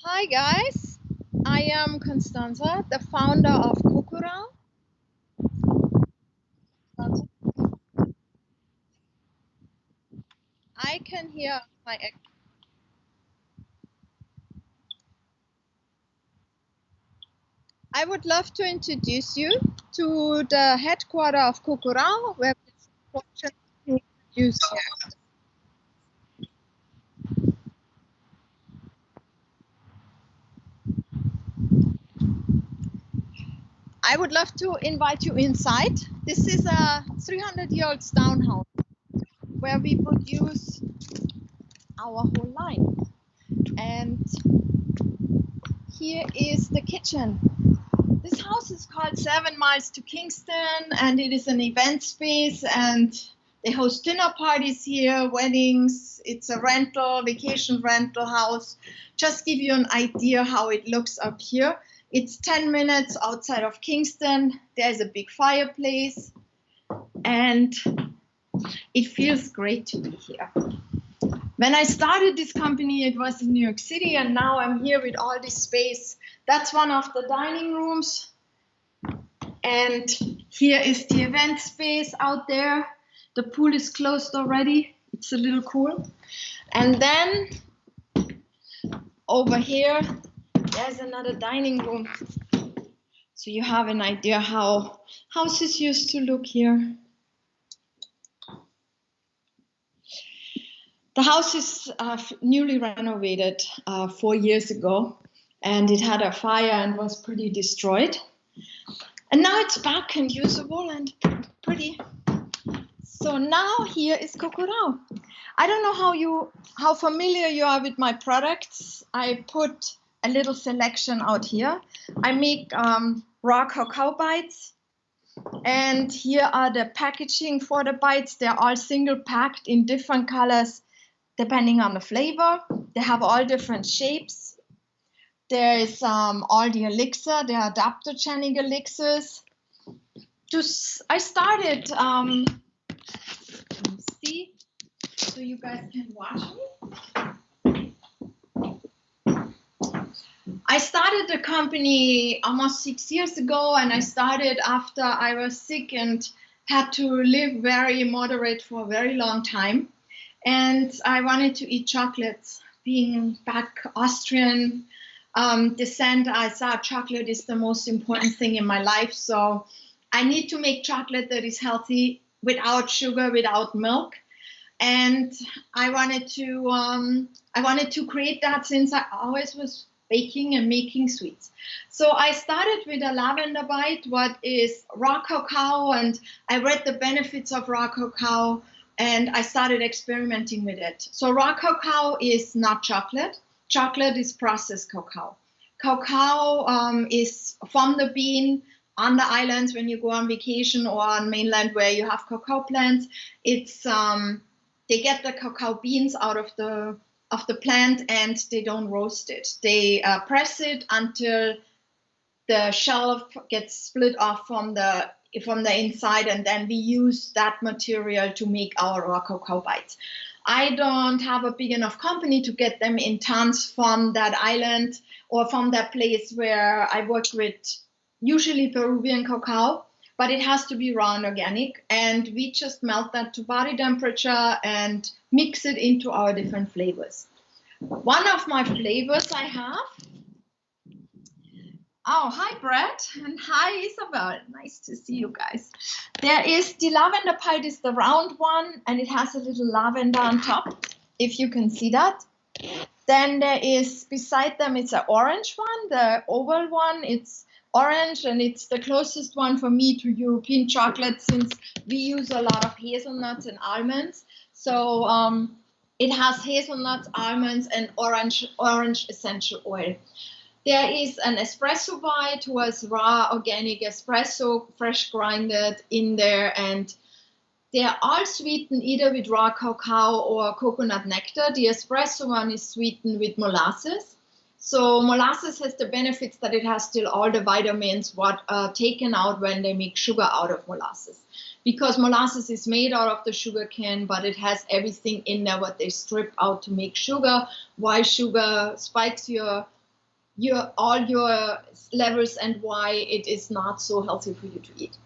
Hi guys, I am Konstanze, the founder of Cocorau. I can hear my echo. I would love to introduce you to the headquarters of Cocorau, where this production is produced here. I would love to invite you inside. This is a 300-year-old townhouse where we produce our whole line. And here is the kitchen. This house is called 7 Miles to Kingston, and it is an event space, and they host dinner parties here, weddings. It's a vacation rental house. Just give you an idea how it looks up here. It's 10 minutes outside of Kingston. There's a big fireplace, and it feels great to be here. When I started this company, it was in New York City, and now I'm here with all this space. That's one of the dining rooms. And here is the event space out there. The pool is closed already. It's a little cool. And then over here, there's another dining room. So you have an idea how houses used to look here. The house is newly renovated 4 years ago, and it had a fire and was pretty destroyed. And now it's back and usable and pretty. So now here is Cocorau. I don't know how familiar you are with my products. I put a little selection out here. I make raw cacao bites. And here are the packaging for the bites. They're all single packed in different colors depending on the flavor. They have all different shapes. There is all the elixir, the adaptogenic elixirs. I started, see, so you guys can watch me. I started the company almost 6 years ago, and I started after I was sick and had to live very moderate for a very long time. And I wanted to eat chocolates. Being back Austrian descent, I saw chocolate is the most important thing in my life. So I need to make chocolate that is healthy, without sugar, without milk. And I wanted to create that since I always was baking and making sweets. So I started with a lavender bite, what is raw cacao, and I read the benefits of raw cacao, and I started experimenting with it. So raw cacao is not chocolate. Chocolate is processed cacao. Cacao is from the bean on the islands when you go on vacation, or on mainland where you have cacao plants. It's they get the cacao beans out of the plant, and they don't roast it. They press it until the shell gets split off from the inside, and then we use that material to make our raw cacao bites. I don't have a big enough company to get them in tons from that island or from that place where I work with usually Peruvian cacao, but it has to be raw and organic, and we just melt that to body temperature and mix it into our different flavors. One of my flavors I have, oh, hi Brett, and hi Isabel, nice to see you guys. There is the lavender pie, is the round one, and it has a little lavender on top, if you can see that. Then there is, beside them, it's an orange one, the oval one, it's orange, and it's the closest one for me to European chocolate, since we use a lot of hazelnuts and almonds. So it has hazelnuts, almonds, and orange essential oil. There is an espresso bite, was raw organic espresso, fresh grinded in there, and they're all sweetened either with raw cacao or coconut nectar. The espresso one is sweetened with molasses. So molasses has the benefits that it has still all the vitamins what are taken out when they make sugar out of molasses. Because molasses is made out of the sugar cane, but it has everything in there what they strip out to make sugar. Why sugar spikes your all your levels and why it is not so healthy for you to eat.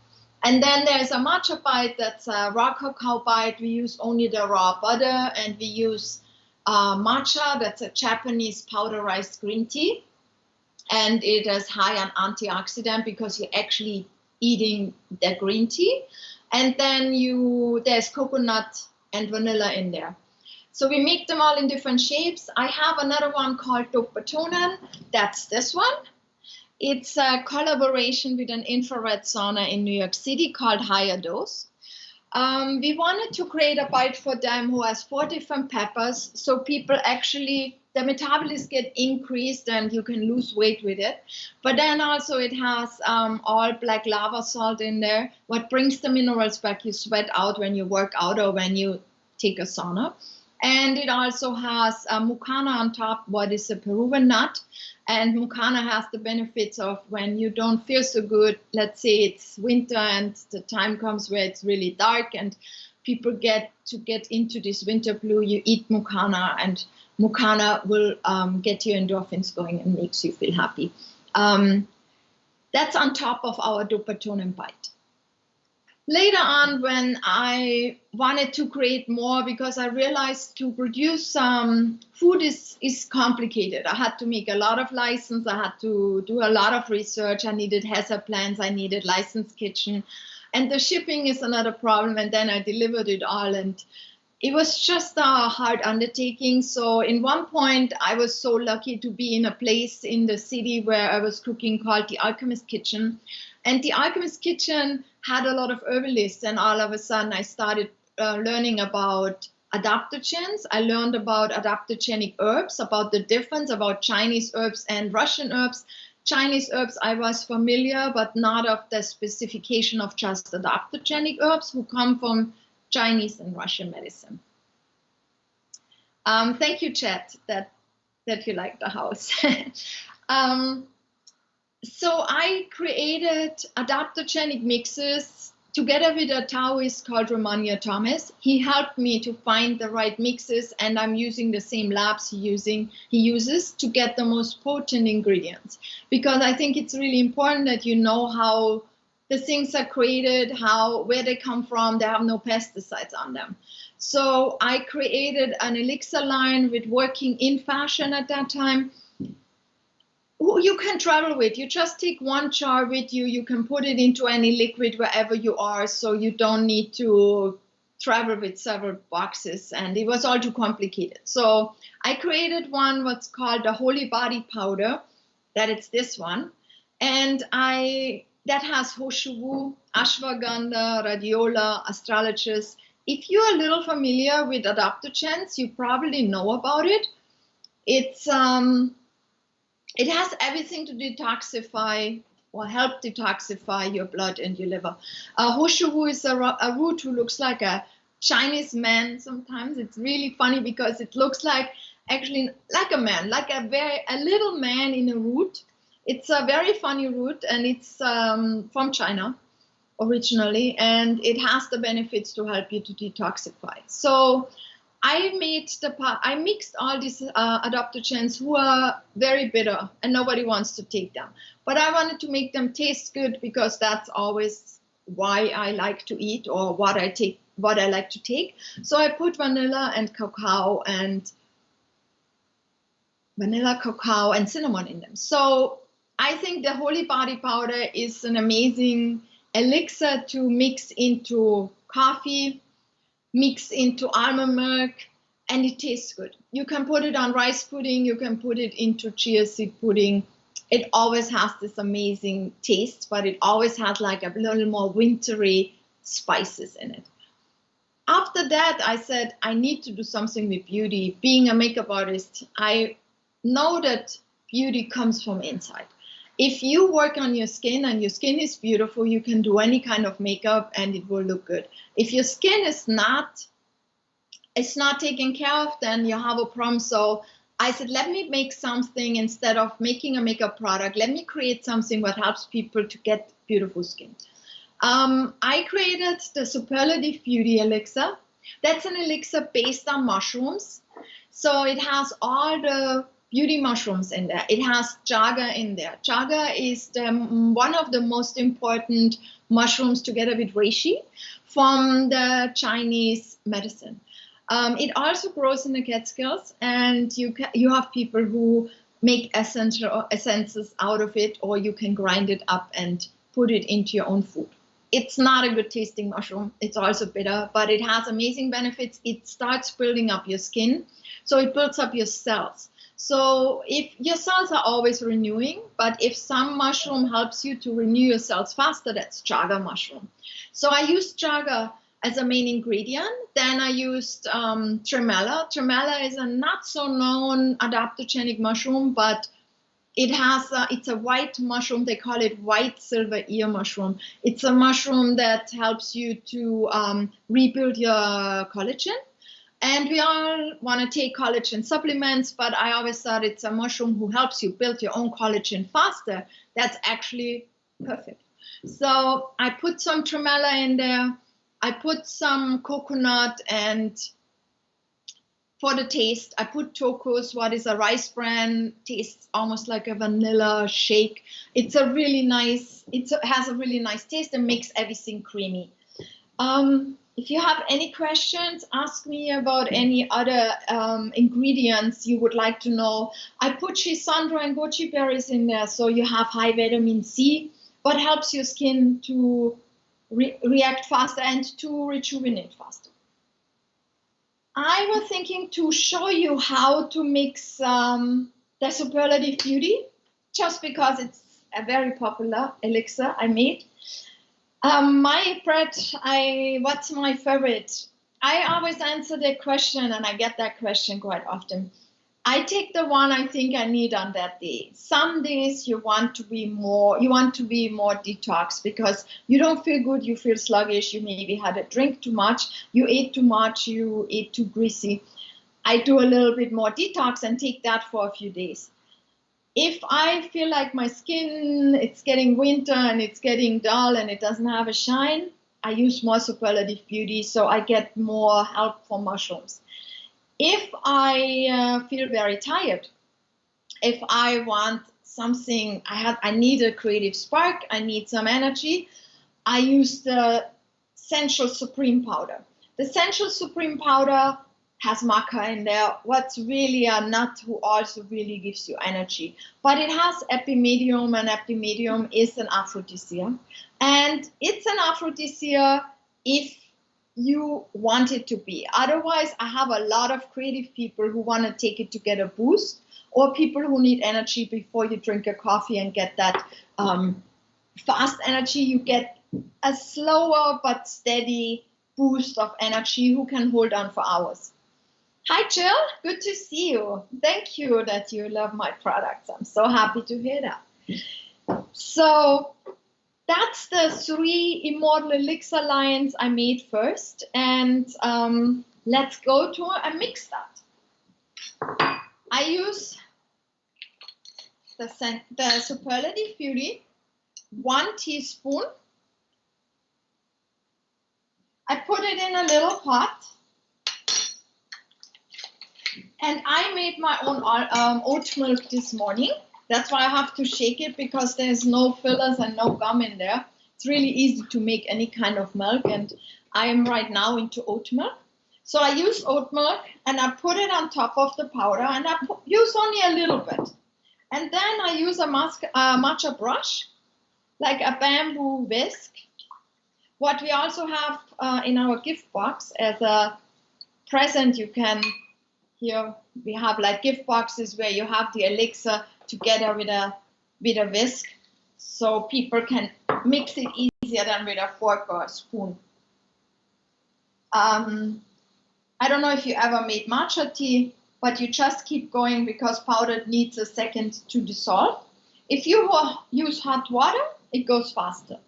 And then there's a matcha bite, that's a raw cacao bite. We use only the raw butter, and we use matcha, that's a Japanese powderized green tea. And it is high on antioxidant because you're actually eating the green tea. And then there's coconut and vanilla in there. So we make them all in different shapes. I have another one called Dopatonen. That's this one. It's a collaboration with an infrared sauna in New York City called Higher Dose. We wanted to create a bite for them who has 4 different peppers, so people actually, the metabolism get increased and you can lose weight with it. But then also it has all black lava salt in there, what brings the minerals back you sweat out when you work out or when you take a sauna. And it also has mucana on top, what is a Peruvian nut. And mucana has the benefits of when you don't feel so good, let's say it's winter and the time comes where it's really dark and people get into this winter blue, you eat mucana, and mucana will get your endorphins going and makes you feel happy. That's on top of our Dopatonen bite. Later on, when I wanted to create more, because I realized to produce food is complicated. I had to make a lot of license. I had to do a lot of research. I needed hazard plans. I needed licensed kitchen. And the shipping is another problem. And then I delivered it all. And it was just a hard undertaking. So in one point, I was so lucky to be in a place in the city where I was cooking called the Alchemist Kitchen. And the Alchemist Kitchen had a lot of herbalists, and all of a sudden I started learning about adaptogens. I learned about adaptogenic herbs, about the difference, about Chinese herbs and Russian herbs. Chinese herbs I was familiar, but not of the specification of just adaptogenic herbs who come from Chinese and Russian medicine. Thank you, Chet, that you like the house. So I created adaptogenic mixes together with a Taoist called Romania Thomas. He helped me to find the right mixes, and I'm using the same labs he uses to get the most potent ingredients. Because I think it's really important that you know how the things are created, where they come from. They have no pesticides on them. So I created an elixir line with working in fashion at that time. You can travel with. You just take one jar with you. You can put it into any liquid wherever you are, so you don't need to travel with several boxes. And it was all too complicated. So I created one what's called the Holy Body Powder. That it's this one, and that has Hoshuvu, ashwagandha, rhodiola, astragalus. If you're a little familiar with adaptogens, you probably know about it. It has everything to detoxify or help detoxify your blood and your liver. Hoshuvu is a root who looks like a Chinese man sometimes. It's really funny because it looks like actually like a man, like a little man in a root. It's a very funny root, and it's from China originally, and it has the benefits to help you to detoxify. So I mixed all these adaptogens who are very bitter and nobody wants to take them. But I wanted to make them taste good because that's always why I like to eat or what I like to take. So I put vanilla, cacao, and cinnamon in them. So I think the Holy Body Powder is an amazing elixir to mix into coffee, mix into almond milk, and it tastes good. You can put it on rice pudding, you can put it into chia seed pudding. It always has this amazing taste, but it always has like a little more wintry spices in it. After that, I said, I need to do something with beauty. Being a makeup artist, I know that beauty comes from inside. If you work on your skin and your skin is beautiful, you can do any kind of makeup and it will look good. If your skin is not taken care of, then you have a problem. So I said, let me make something instead of making a makeup product. Let me create something that helps people to get beautiful skin. I created the Superlative Beauty Elixir. That's an elixir based on mushrooms. So it has all the beauty mushrooms in there. It has chaga in there. Chaga is one of the most important mushrooms together with reishi from the Chinese medicine. It also grows in the Catskills, and you have people who make essences out of it, or you can grind it up and put it into your own food. It's not a good tasting mushroom. It's also bitter, but it has amazing benefits. It starts building up your skin, so it builds up your cells. So if your cells are always renewing, but if some mushroom helps you to renew your cells faster, that's chaga mushroom. So I used chaga as a main ingredient. Then I used tremella. Tremella is a not so known adaptogenic mushroom, but it's a white mushroom. They call it white silver ear mushroom. It's a mushroom that helps you to rebuild your collagen. And we all want to take collagen supplements, but I always thought it's a mushroom who helps you build your own collagen faster. That's actually perfect. So I put some tremella in there. I put some coconut, and for the taste, I put Tokus, what is a rice bran, tastes almost like a vanilla shake. It's a really nice, it has a really nice taste and makes everything creamy. If you have any questions, ask me about any other ingredients you would like to know. I put Schisandra and goji berries in there, so you have high vitamin C, what helps your skin to react faster and to rejuvenate faster. I was thinking to show you how to mix the Superlative Beauty, just because it's a very popular elixir I made. My bread, what's my favorite? I always answer that question, and I get that question quite often. I take the one I think I need on that day. Some days you want to be more detox because you don't feel good, you feel sluggish, you maybe had a drink too much, you ate too much, you ate too greasy. I do a little bit more detox and take that for a few days. If I feel like my skin, it's getting winter and it's getting dull and it doesn't have a shine, I use more Superlative Beauty, so I get more help from mushrooms. If I feel very tired, if I want something, I need a creative spark, I need some energy, I use the Essential Supreme Powder. The Essential Supreme Powder has maca in there, what's really a nut who also really gives you energy. But it has epimedium, and epimedium is an aphrodisiac. And it's an aphrodisiac if you want it to be. Otherwise, I have a lot of creative people who want to take it to get a boost, or people who need energy before you drink your coffee and get that fast energy. You get a slower but steady boost of energy who can hold on for hours. Hi, Jill. Good to see you. Thank you that you love my products. I'm so happy to hear that. So that's the 3 Immortal Elixir lines I made first. And let's go to and mix that. I use the Superlative Beauty, 1 teaspoon. I put it in a little pot. And I made my own oat milk this morning. That's why I have to shake it, because there's no fillers and no gum in there. It's really easy to make any kind of milk, and I am right now into oat milk. So I use oat milk, and I put it on top of the powder, and I use only a little bit. And then I use a matcha brush, like a bamboo whisk. What we also have in our gift box as a present, you can... Here we have like gift boxes where you have the elixir together with a whisk, so people can mix it easier than with a fork or a spoon. I don't know if you ever made matcha tea, but you just keep going because powder needs a second to dissolve. If you use hot water, it goes faster.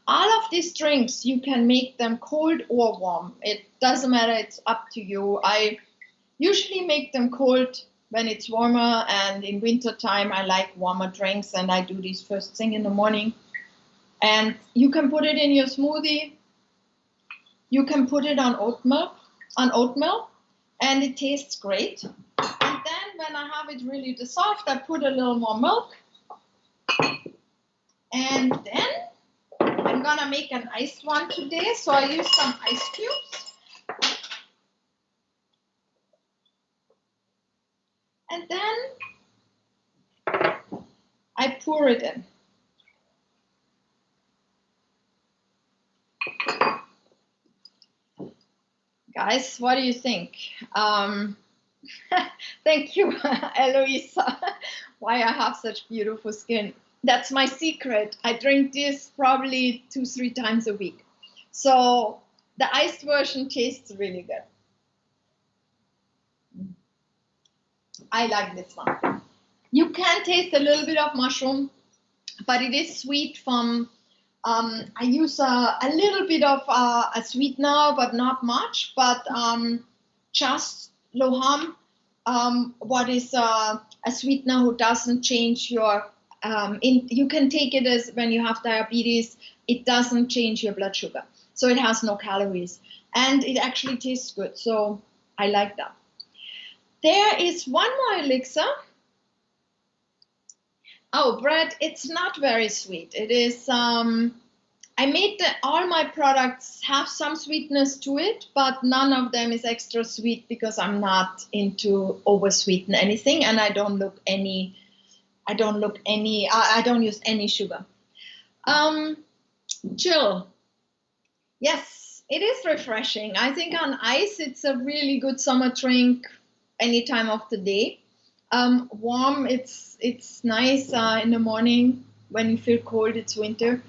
All of these drinks, you can make them cold or warm. It doesn't matter, it's up to you. I usually make them cold when it's warmer, and in winter time I like warmer drinks, and I do these first thing in the morning. And you can put it in your smoothie. You can put it on oat milk, and it tastes great. And then when I have it really dissolved, I put a little more milk. And then I'm gonna make an iced one today, so I use some ice cubes. And then I pour it in. Guys, what do you think? Thank you, Eloisa, why I have such beautiful skin. That's my secret. I drink this probably 2-3 times a week. So the iced version tastes really good. I like this one. You can taste a little bit of mushroom, but it is sweet from, I use a little bit of a sweetener, but not much, but just loham, what is a sweetener who doesn't change your, you can take it as when you have diabetes, it doesn't change your blood sugar. So it has no calories and it actually tastes good. So I like that. There is one more elixir. Oh, bread, it's not very sweet. It is, I made all my products have some sweetness to it, but none of them is extra sweet because I'm not into over sweeten anything, and I don't use any sugar. Chill. Yes, it is refreshing. I think on ice, it's a really good summer drink any time of the day. Warm, it's nice in the morning when you feel cold, it's winter.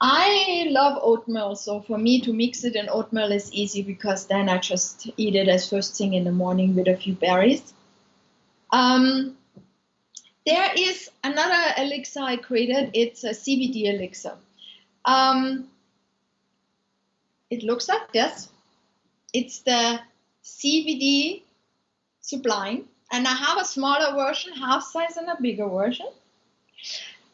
I love oatmeal, so for me to mix it in oatmeal is easy because then I just eat it as first thing in the morning with a few berries. There is another elixir I created. It's a CBD elixir. It looks like this. It's the CBD Sublime, and I have a smaller version, half size, and a bigger version.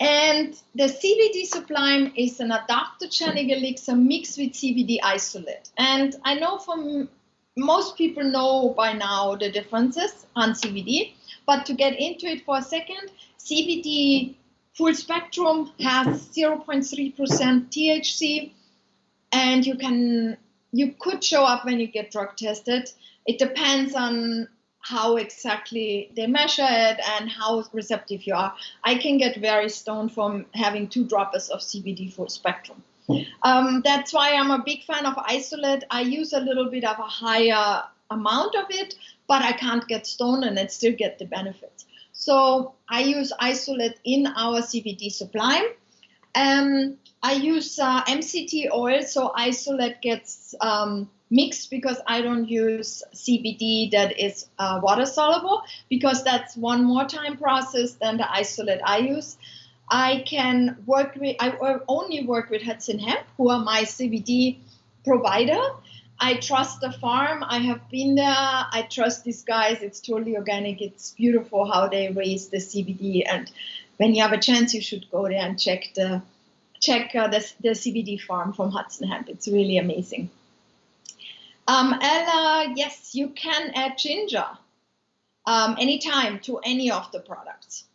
And the CBD Sublime is an adaptogenic elixir mixed with CBD isolate. And I know from most people know by now the differences on CBD, but to get into it for a second, CBD full spectrum has 0.3% THC, and you could show up when you get drug tested. It depends on how exactly they measure it and how receptive you are. I can get very stoned from having 2 droppers of CBD full spectrum. That's why I'm a big fan of isolate. I use a little bit of a higher amount of it, but I can't get stoned and I still get the benefits. So I use isolate in our CBD Sublime. I use MCT oil, so isolate gets mixed because I don't use CBD that is water soluble, because that's one more time process than the isolate I use. I only work with Hudson Hemp, who are my CBD provider. I trust the farm. I have been there. I trust these guys. It's totally organic. It's beautiful how they raise the CBD. And when you have a chance, you should go there and check the CBD farm from Hudson Hemp. It's really amazing. Ella, yes, you can add ginger anytime to any of the products.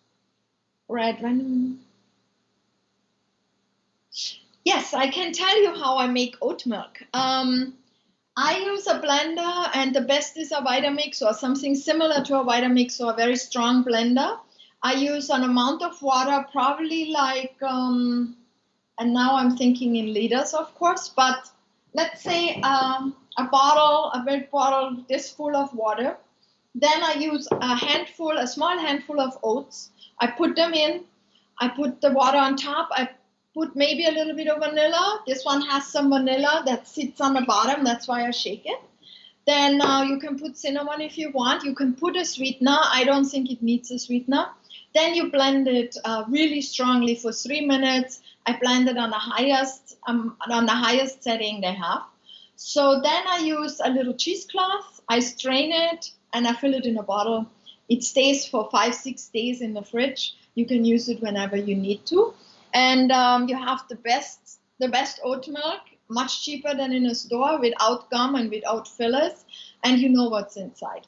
Red random. Yes, I can tell you how I make oat milk. I use a blender, and the best is a Vitamix or something similar to a Vitamix, or a very strong blender. I use an amount of water, probably like, and now I'm thinking in liters, of course, but let's say a big bottle this full of water. Then I use a small handful of oats. I put them in. I put the water on top. I put maybe a little bit of vanilla. This one has some vanilla that sits on the bottom. That's why I shake it. Then you can put cinnamon if you want. You can put a sweetener. I don't think it needs a sweetener. Then you blend it really strongly for 3 minutes. I blend it on the highest setting they have. So then I use a little cheesecloth. I strain it and I fill it in a bottle. It stays for 5-6 days in the fridge. You can use it whenever you need to. And you have the best oat milk, much cheaper than in a store, without gum and without fillers, and you know what's inside.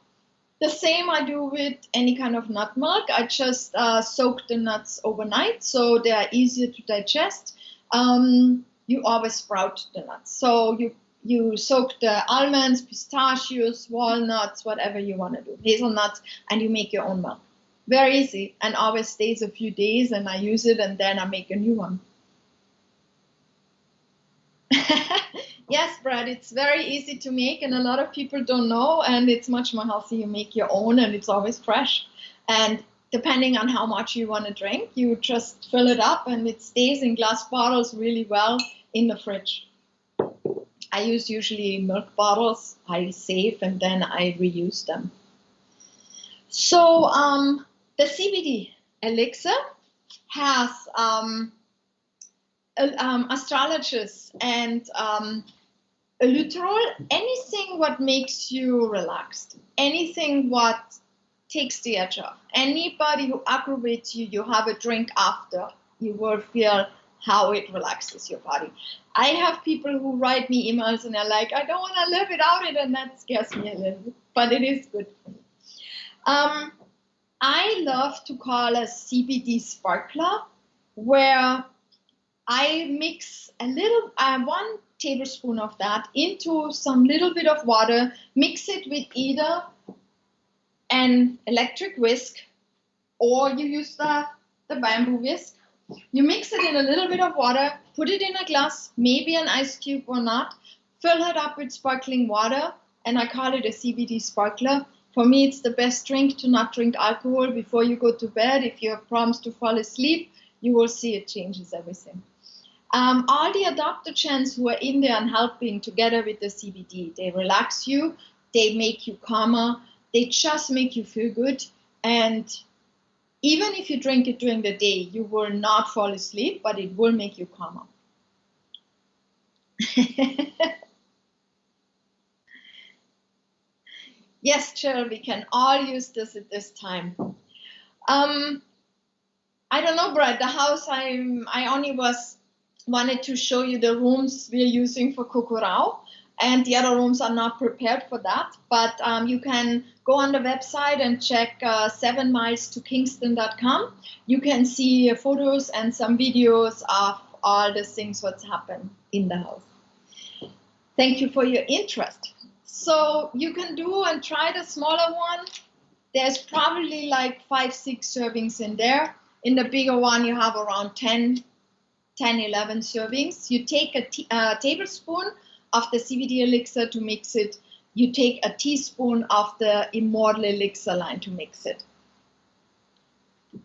The same I do with any kind of nut milk. I just soak the nuts overnight so they are easier to digest. You always sprout the nuts. So you soak the almonds, pistachios, walnuts, whatever you want to do, hazelnuts, and you make your own milk. Very easy, and always stays a few days, and I use it, and then I make a new one. Yes, Brad, it's very easy to make, and a lot of people don't know, and it's much more healthy. You make your own, and it's always fresh. And depending on how much you want to drink, you just fill it up, and it stays in glass bottles really well in the fridge. I use usually milk bottles. I save, and then I reuse them. So the CBD elixir has astrologists and Eluterol, anything what makes you relaxed, anything what takes the edge off. Anybody who aggravates you, you have a drink after, you will feel how it relaxes your body. I have people who write me emails and they're like, I don't want to live without it, and that scares me a little bit, but it is good for me. I love to call a CBD sparkler, where I mix a little, 1 tablespoon of that into some little bit of water, mix it with either an electric whisk or you use the bamboo whisk. You mix it in a little bit of water, put it in a glass, maybe an ice cube or not, fill it up with sparkling water, and I call it a CBD sparkler. For me, it's the best drink to not drink alcohol before you go to bed. If you have problems to fall asleep, you will see it changes everything. All the adaptogens who are in there and helping together with the CBD, they relax you, they make you calmer, they just make you feel good. And even if you drink it during the day, you will not fall asleep, but it will make you calmer. Yes, Jill, we can all use this at this time. I don't know, Brad, the house I only wanted to show you the rooms we're using for Cocorau, and the other rooms are not prepared for that, but you can go on the website and check 7milestokingston.com. You can see photos and some videos of all the things what's happened in the house. Thank you for your interest. So you can do and try the smaller one. There's probably like 5-6 servings in there. In the bigger one, you have around 10-11 servings. You take a tablespoon of the CBD elixir to mix it. You take a teaspoon of the Immortal elixir line to mix it.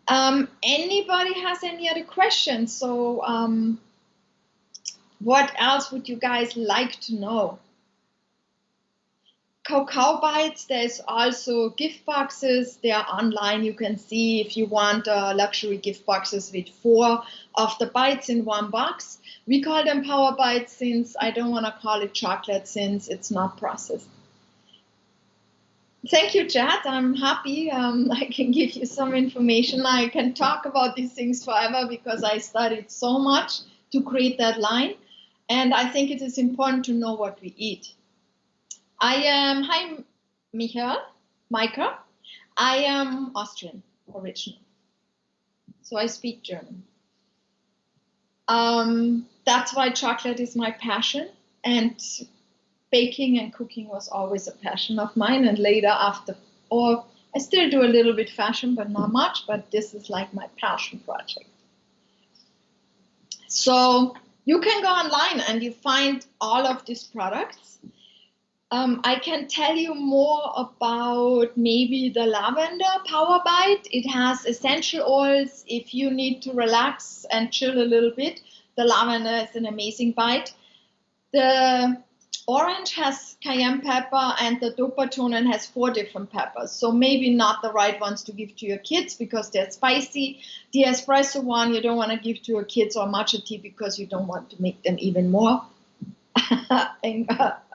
Anybody has any other questions? So what else would you guys like to know? Cacao Bites, there's also gift boxes. They are online. You can see if you want luxury gift boxes with 4 of the bites in 1 box. We call them Power Bites since I don't want to call it chocolate since it's not processed. Thank you, Chad. I'm happy I can give you some information. I can talk about these things forever because I studied so much to create that line. And I think it is important to know what we eat. Hi, Micah. I am Austrian original, so I speak German. That's why chocolate is my passion, and baking and cooking was always a passion of mine. And later I still do a little bit fashion, but not much, but this is like my passion project. So you can go online and you find all of these products. I can tell you more about maybe the lavender Power Bite. It has essential oils if you need to relax and chill a little bit. The lavender is an amazing bite. The orange has cayenne pepper, and the dopatonen has 4 different peppers. So maybe not the right ones to give to your kids because they're spicy. The espresso one you don't want to give to your kids, or matcha tea, because you don't want to make them even more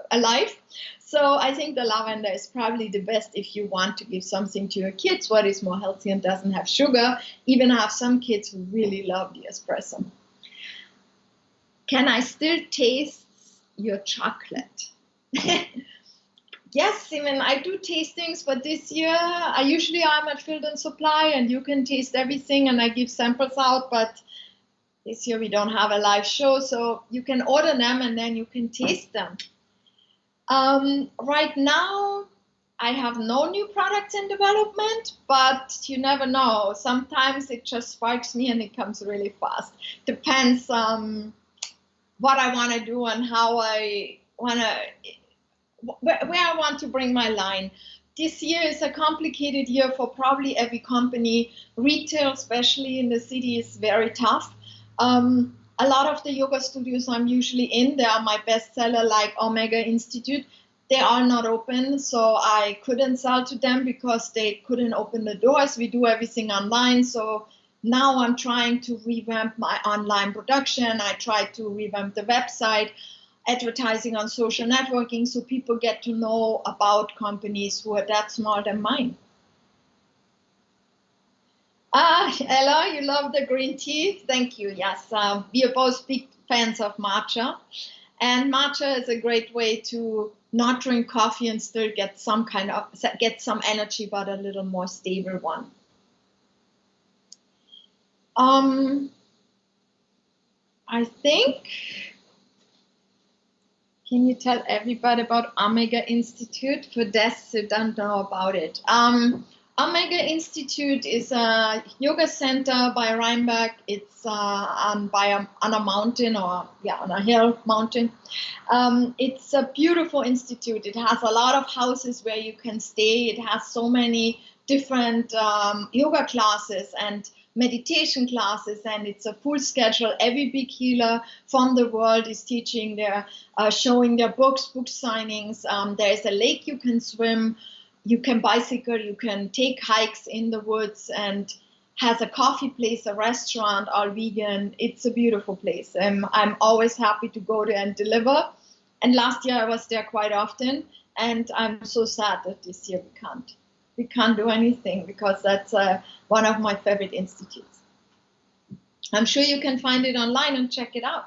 alive. So I think the lavender is probably the best if you want to give something to your kids what is more healthy and doesn't have sugar. Even have some kids who really love the espresso. Can I still taste your chocolate? Yes, I mean, I do tastings, but this year I'm at Field and Supply, and you can taste everything, and I give samples out. But this year we don't have a live show, so you can order them and then you can taste them. Right now, I have no new products in development, but you never know. Sometimes it just sparks me and it comes really fast. Depends what I want to do and how I want to, where I want to bring my line. This year is a complicated year for probably every company. Retail, especially in the city, is very tough. A lot of the yoga studios I'm usually in, they are my bestseller, like Omega Institute. They are not open, so I couldn't sell to them because they couldn't open the doors. We do everything online, so now I'm trying to revamp my online production. I try to revamp the website, advertising on social networking, so people get to know about companies who are that small than mine. Ella, you love the green tea? Thank you. Yes, we are both big fans of matcha. And matcha is a great way to not drink coffee and still get some energy, but a little more stable one. I think, can you tell everybody about Omega Institute for those who don't know about it? Omega Institute is a yoga center by Rheinberg. It's on a mountain, or on a hill mountain. It's a beautiful institute. It has a lot of houses where you can stay. It has so many different yoga classes and meditation classes, and it's a full schedule. Every big healer from the world is teaching there, showing their books, book signings. There's a lake you can swim. You can bicycle, you can take hikes in the woods, and has a coffee place, a restaurant, all vegan. It's a beautiful place. I'm always happy to go there and deliver. And last year I was there quite often, and I'm so sad that this year we can't do anything, because that's one of my favorite institutes. I'm sure you can find it online and check it out.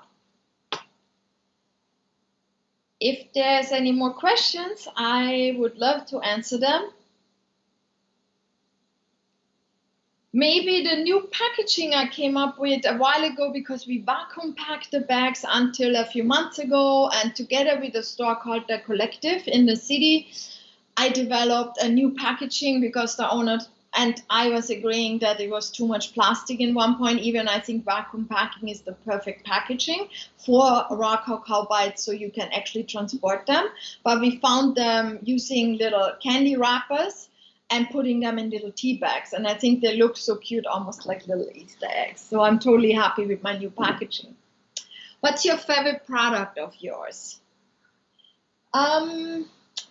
If there's any more questions, I would love to answer them. Maybe the new packaging I came up with a while ago, because we vacuum packed the bags until a few months ago, and together with a store called The Collective in the city, I developed a new packaging, because the owner and I was agreeing that it was too much plastic in one point. Even I think vacuum packing is the perfect packaging for raw cacao bites, so you can actually transport them. But we found them using little candy wrappers and putting them in little tea bags. And I think they look so cute, almost like little Easter eggs. So I'm totally happy with my new packaging. What's your favorite product of yours?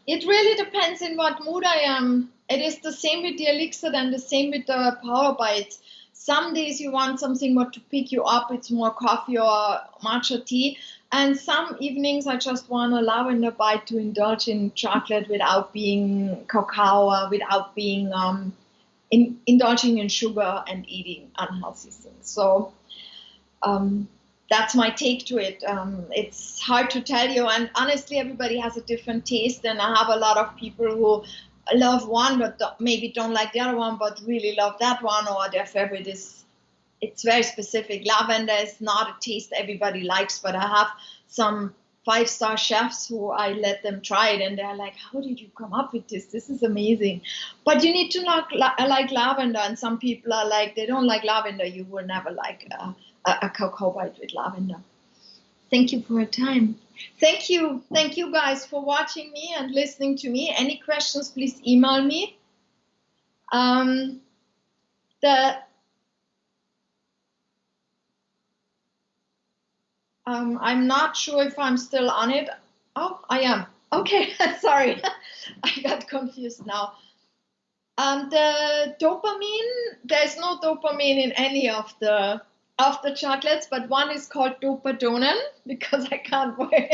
It really depends in what mood I am. It is the same with the elixir and the same with the power bites. Some days you want something more to pick you up. It's more coffee or matcha tea. And some evenings I just want a lavender bite to indulge in chocolate without being cacao, without being indulging in sugar and eating unhealthy things. So that's my take to it. It's hard to tell you, and honestly, everybody has a different taste, and I have a lot of people who love one but maybe don't like the other one, but really love that one, or their favorite is, it's very specific. Lavender is not a taste everybody likes, but I have some 5-star chefs who I let them try it, and they're like, how did you come up with this? This is amazing. But you need to like lavender, and some people are like, they don't like lavender. You will never like a cacao bite with lavender. Thank you for your time. Thank you guys for watching me and listening to me. Any questions, please email me. I'm not sure if I'm still on it. Oh, I am. Okay, sorry. I got confused now. The dopamine, there's no dopamine in any of the chocolates, but one is called dopamine, because I can't wait.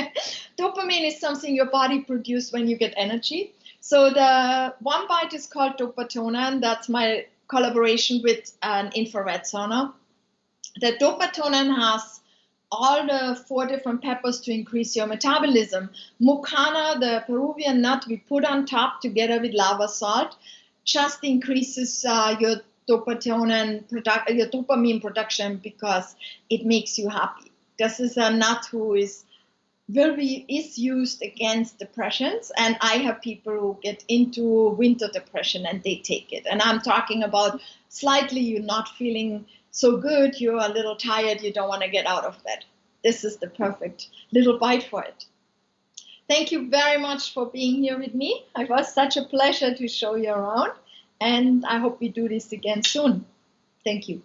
Dopamine is something your body produces when you get energy. So the one bite is called dopamine. That's my collaboration with an infrared sauna. The dopamine has all the 4 different peppers to increase your metabolism. Mucana, the Peruvian nut we put on top together with lava salt, just increases your dopamine production because it makes you happy. This is a nut who is used against depressions, and I have people who get into winter depression and they take it. And I'm talking about slightly you're not feeling so good, you're a little tired, you don't want to get out of bed. This is the perfect little bite for it. Thank you very much for being here with me. It was such a pleasure to show you around, and I hope we do this again soon. Thank you.